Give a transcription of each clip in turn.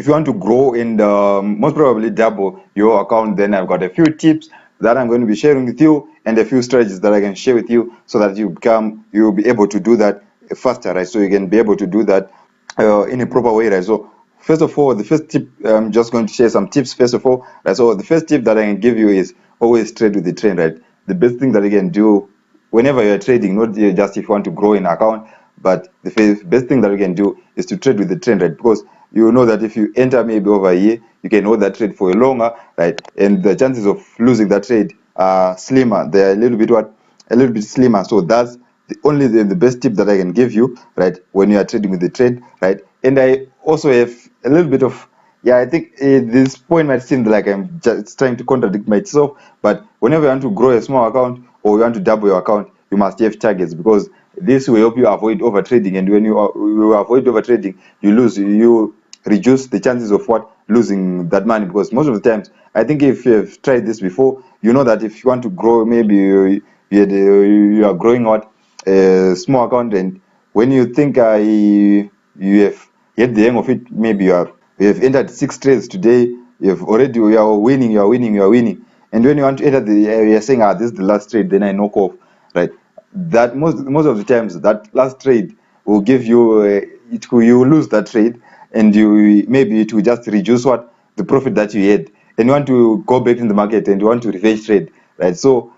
if you want to grow and most probably double your account, then I've got a few tips that I'm going to be sharing with you and a few strategies that I can share with you so that you'll be able to do that faster, right? So you can be able to do that in a proper way, right? So first of all, the first tip, I'm just going to share some tips first of all, right? So the first tip that I can give you is always trade with the trend, right? The best thing that you can do whenever you're trading, not just if you want to grow an account, but the best thing that you can do is to trade with the trend, right? Because you know that if you enter maybe over a year, you can hold that trade for a longer, right? And the chances of losing that trade are slimmer. They're a little bit slimmer. So that's the best tip that I can give you, right? When you are trading with the trend, right? And I also have a little bit of I think this point might seem like I'm just trying to contradict myself, but whenever you want to grow a small account or you want to double your account, you must have targets, because this will help you avoid over trading. And when you avoid over trading, you reduce the chances of losing that money. Because most of the times, I think if you've tried this before, you know that if you want to grow, maybe you are growing out a small account, and when you think you have get the hang of it, maybe you have entered 6 trades today, you are winning, and when you want to enter you're saying, this is the last trade, then I knock off, right? That most of the times, that last trade will give you you will lose that trade, and maybe it will just reduce the profit that you had, and you want to go back in the market and you want to reverse trade, right? So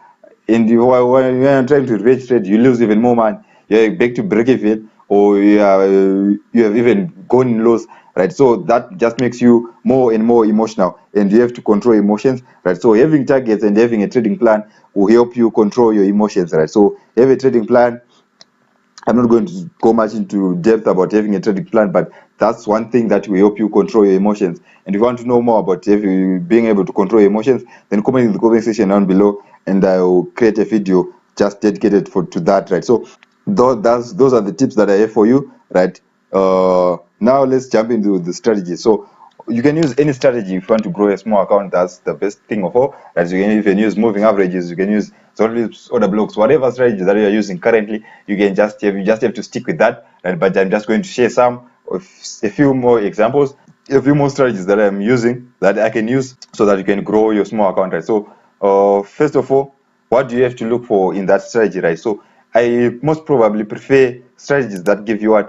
and when you are trying to reverse trade, you lose even more money. You're back to break even, or you have even gone in loss, right? So that just makes you more and more emotional, and you have to control emotions, right? So having targets and having a trading plan will help you control your emotions, right? So have a trading plan. I'm not going to go much into depth about having a trading plan, but that's one thing that will help you control your emotions. And if you want to know more about being able to control your emotions, then comment in the comment section down below, and I will create a video just dedicated to that, right? So those are the tips that I have for you, right? Now let's jump into the strategy. So you can use any strategy if you want to grow a small account. That's the best thing of all. As you can use moving averages, you can use Zonflips, order blocks, whatever strategy that you are using currently. You just have to stick with that. Right? But I'm just going to share some of a few more examples, a few more strategies that I'm using that I can use so that you can grow your small account. Right? So first of all, what do you have to look for in that strategy, right? So I most probably prefer strategies that give you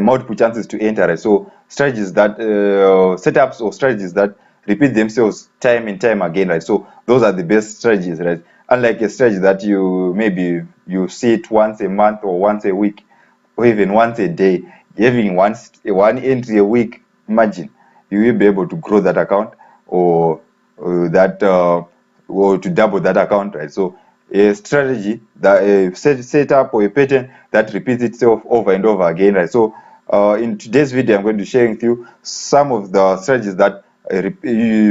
multiple chances to enter, right? So strategies that setups or strategies that repeat themselves time and time again, right? So those are the best strategies, right? Unlike a strategy that you see it once a month or once a week or even once a day, having one entry a week, imagine you will be able to grow that account or that or to double that account, right? So a strategy that set up or a pattern that repeats itself over and over again, right? So in today's video, I'm going to share with you some of the strategies that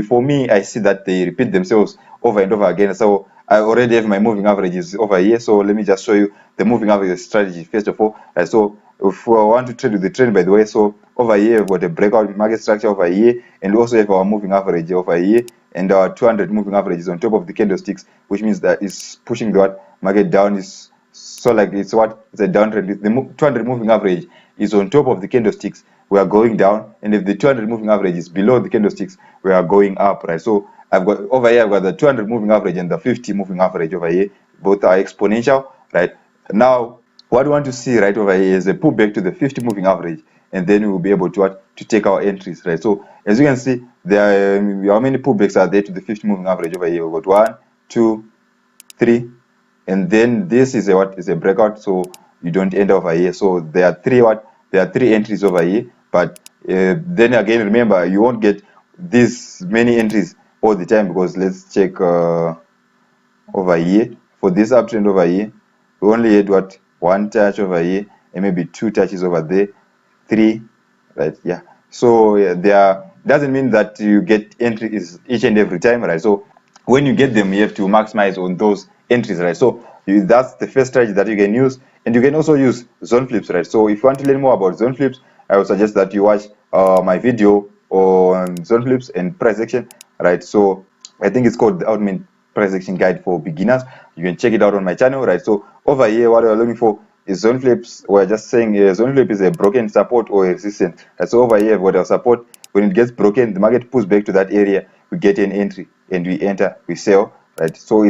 for me, I see that they repeat themselves over and over again. So I already have my moving averages over here, so let me just show you the moving average strategy first of all, right? So if I want to trade with the trend, by the way, so over here we've got a breakout market structure over here, and also have our moving average over here, and our 200 moving average is on top of the candlesticks, which means that it's pushing the market down. Is so like it's a downtrend. If the 200 moving average is on top of the candlesticks, we are going down, and if the 200 moving average is below the candlesticks, we are going up, right? So I've got over here, I've got the 200 moving average and the 50 moving average over here. Both are exponential, right? Now what we want to see right over here is a pullback to the 50 moving average, and then we will be able to take our entries, right? So as you can see, there are how many pullbacks are there to the 50 moving average over here? We've got 1, 2, 3, and then this is a breakout, so you don't end over here. So there are three entries over here, but then again, remember, you won't get this many entries all the time, because let's check over here for this uptrend over here. We only had one touch over here, and maybe 2 touches over there, 3, right? Yeah. So there doesn't mean that you get entries each and every time, right? So when you get them, you have to maximize on those entries, right? So that's the first strategy that you can use, and you can also use zone flips, right? So if you want to learn more about zone flips, I would suggest that you watch my video on zone flips and price action, right? So I think it's called the Ultimate Price Action Guide for Beginners. You can check it out on my channel, right? So over here, what we're looking for is zone flips. We're just saying zone flip is a broken support or a resistance. Right? So over here, we've got our support when it gets broken, the market pulls back to that area, we get an entry and we enter, we sell, right? So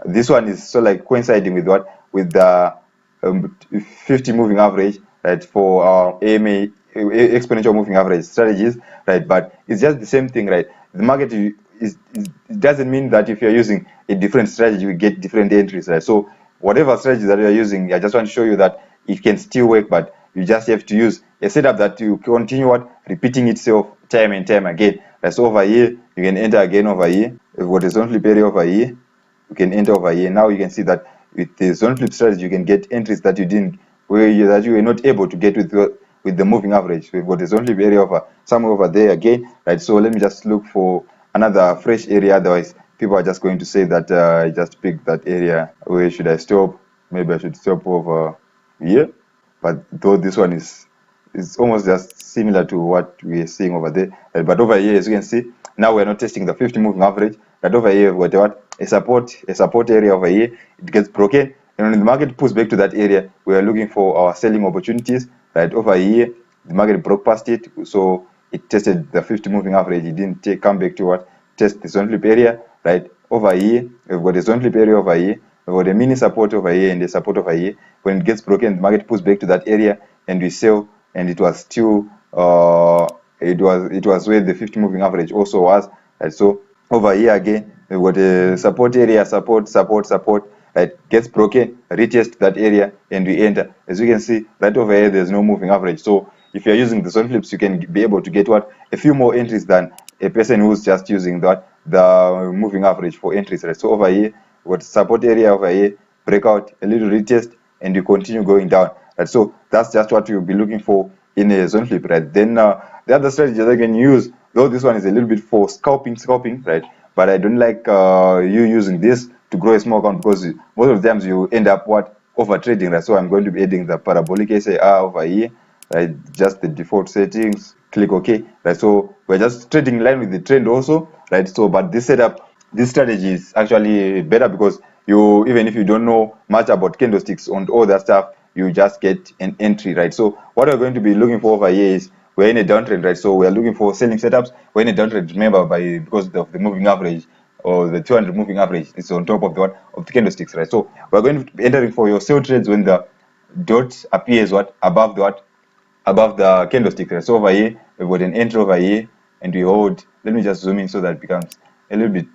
this one is so like coinciding with what, with the 50 moving average, right, for our AMA exponential moving average strategies, right? But it's just the same thing, right? The market it doesn't mean that if you're using a different strategy you get different entries, right? So whatever strategy that you're using, I just want to show you that it can still work, but you just have to use a setup that you continue repeating itself time and time again. Right? So over here you can enter again over here, what is zone flip area over here, you can enter over here. Now you can see that with the zone flip strategy you can get entries that you were not able to get with the moving average. We've got a zone flip area over somewhere over there again, right? So let me just look for another fresh area, otherwise people are just going to say that I just picked that area. Where should I stop? Maybe I should stop over here, but though this one is almost just similar to what we are seeing over there, right? But over here, as you can see, now we're not testing the 50 moving average. Right over here we've got what, a support area over here. It gets broken, and when the market pulls back to that area, we are looking for our selling opportunities. Right over here the market broke past it, so it tested the 50 moving average. It didn't come back to what, test the zone flip area. Right over here we've got a zone flip area over here, we've got a mini support over here and a support over here. When it gets broken, the market pulls back to that area and we sell, and it was still it was where the 50 moving average also was, right? So over here again we've got a support area, support, right? Gets broken, retest that area and we enter. As you can see right over here there's no moving average, so if you're using the zone flips you can be able to get what, a few more entries than a person who's just using the moving average for entries, right? So over here we've got support area over here, breakout, a little retest, and you continue going down, right? So that's just what you'll be looking for in a zone flip, right? Then the other strategy that you can use, though this one is a little bit for scalping, right? But I don't like you using this to grow a small account, because most of the times you end up over trading, right? So I'm going to be adding the parabolic SAR over here, right? Just the default settings, click OK, right? So we're just trading in line with the trend also, right? So but this strategy is actually better, because even if you don't know much about candlesticks and all that stuff, you just get an entry, right? So what we're going to be looking for over here is, we're in a downtrend, right? So we're looking for selling setups. We're in a downtrend, remember, because of the moving average, or the 200 moving average is on top of the candlesticks, right? So we're going to be entering for your sell trades when the dot appears above the candlestick, right? So over here we've got an entry over here and we hold. Let me just zoom in so that it becomes a little bit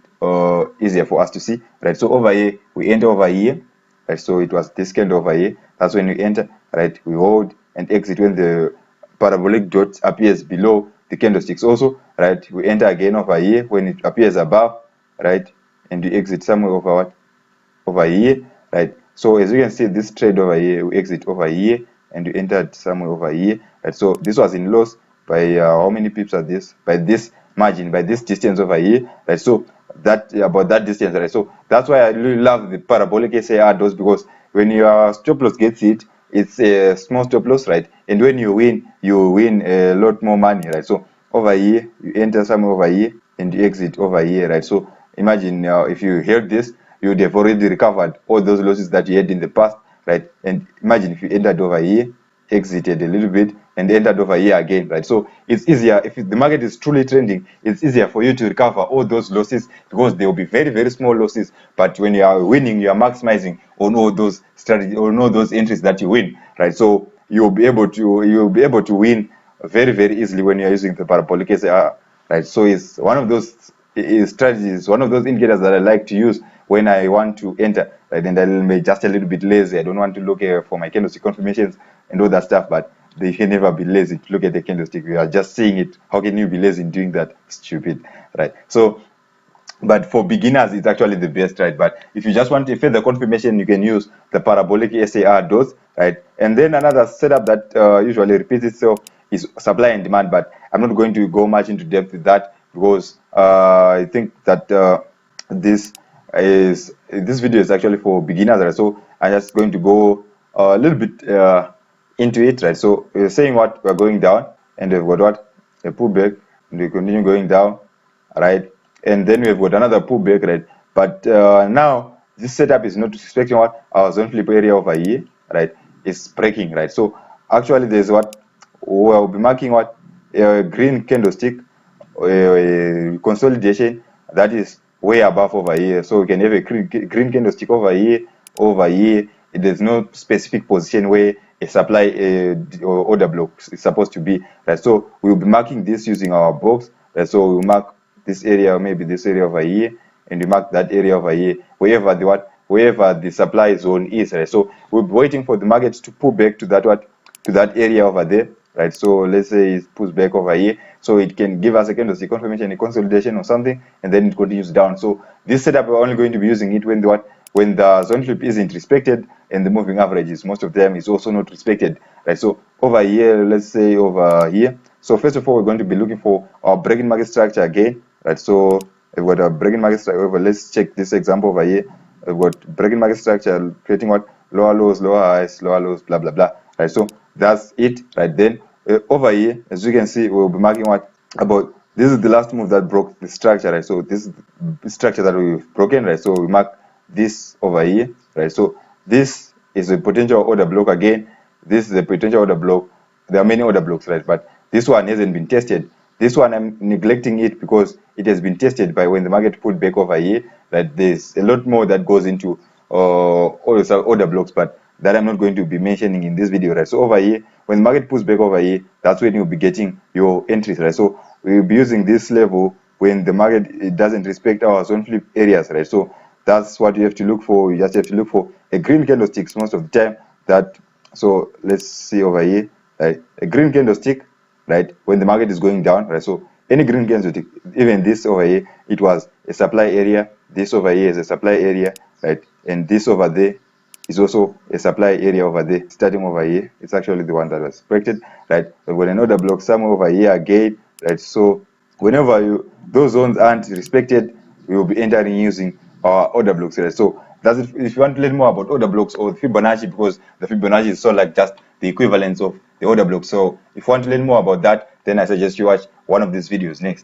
easier for us to see, right? So over here we enter over here, right? So it was this candle over here, that's when we enter, right? We hold and exit when the parabolic dot appears below the candlesticks also, right? We enter again over here when it appears above, right? And we exit somewhere over here, right? So as you can see, this trade over here, we exit over here and we entered somewhere over here, right? So this was in loss by how many pips are this? By this margin, by this distance over here, right? So about that distance, right? So that's why I really love the parabolic SAR does, because when your stop loss gets hit, it's a small stop loss, right? And when you win a lot more money, right? So over here you enter somewhere over here and you exit over here, right? So imagine if you held this, you would have already recovered all those losses that you had in the past, right? And imagine if you entered over here, exited a little bit and entered over here again, right? So it's easier if the market is truly trending. It's easier for you to recover all those losses, because they will be very, very small losses. But when you are winning, you are maximizing on all those strategies, on all those entries that you win, right? So you'll be able to win very, very easily when you are using the parabolic SAR, right? So it's one of those strategies, one of those indicators that I like to use when I want to enter, right? And I'm just a little bit lazy. I don't want to look for my candlestick confirmations and all that stuff, but they can never be lazy to look at the candlestick. We are just seeing it. How can you be lazy in doing that? Stupid, right? So, but for beginners, it's actually the best, right? But if you just want a further confirmation, you can use the parabolic SAR dose, right? And then another setup that usually repeats itself is supply and demand, but I'm not going to go much into depth with that, because I think that this video is actually for beginners, right? So I'm just going to go a little bit into it, right? So we're saying what we're going down, and we've got what, a pullback, and we continue going down, right? And then we've got another pullback, right? But now this setup is not respecting what our zone flip area over here, right? It's breaking, right? So actually there's what we'll be marking what a green candlestick, consolidation that is way above over here. So we can have a green candlestick over here, over here. There's no specific position where a supply or order block is supposed to be, right? So we'll be marking this using our box, right? So we'll mark this area, maybe this area over here, and we mark that area over here, wherever the supply zone is, right? So we'll be waiting for the market to pull back to that area over there, right? So let's say it pulls back over here, so it can give us a candlestick confirmation, a consolidation or something, and then it continues down. So this setup, we're only going to be using it when the zone flip isn't respected and the moving averages most of the time is also not respected, right? So over here, let's say over here, so first of all, we're going to be looking for our breaking market structure again, right? So we've got a breaking market structure. Let's check this example over here. We've got breaking market structure creating what? Lower lows, lower highs, lower lows, blah blah blah, right? So that's it, right? Then over here, as you can see, we'll be marking what about this is the last move that broke the structure, right? So this is the structure that we've broken, right? So we mark this over here, right? So this is a potential order block again. This is a potential order block. There are many order blocks, right? But this one hasn't been tested. This one I'm neglecting it because it has been tested by when the market pulled back over here. That there's a lot more that goes into all the order blocks, but that I'm not going to be mentioning in this video, right? So over here, when the market pulls back over here, that's when you'll be getting your entries, right? So we'll be using this level when the market it doesn't respect our zone flip areas, right? So that's what you have to look for. You just have to look for a green candlesticks most of the time. That so let's see over here, right? A green candlestick, right? When the market is going down, right? So any green candlestick, even this over here, it was a supply area. This over here is a supply area, right? And this over there is also a supply area over there. Starting over here, it's actually the one that was expected, right? But when another block somewhere over here again, right? So whenever those zones aren't respected, we will be entering using our order blocks, right? So that's if you want to learn more about order blocks or Fibonacci, because the Fibonacci is sort of like just the equivalence of the order block. So if you want to learn more about that, then I suggest you watch one of these videos next.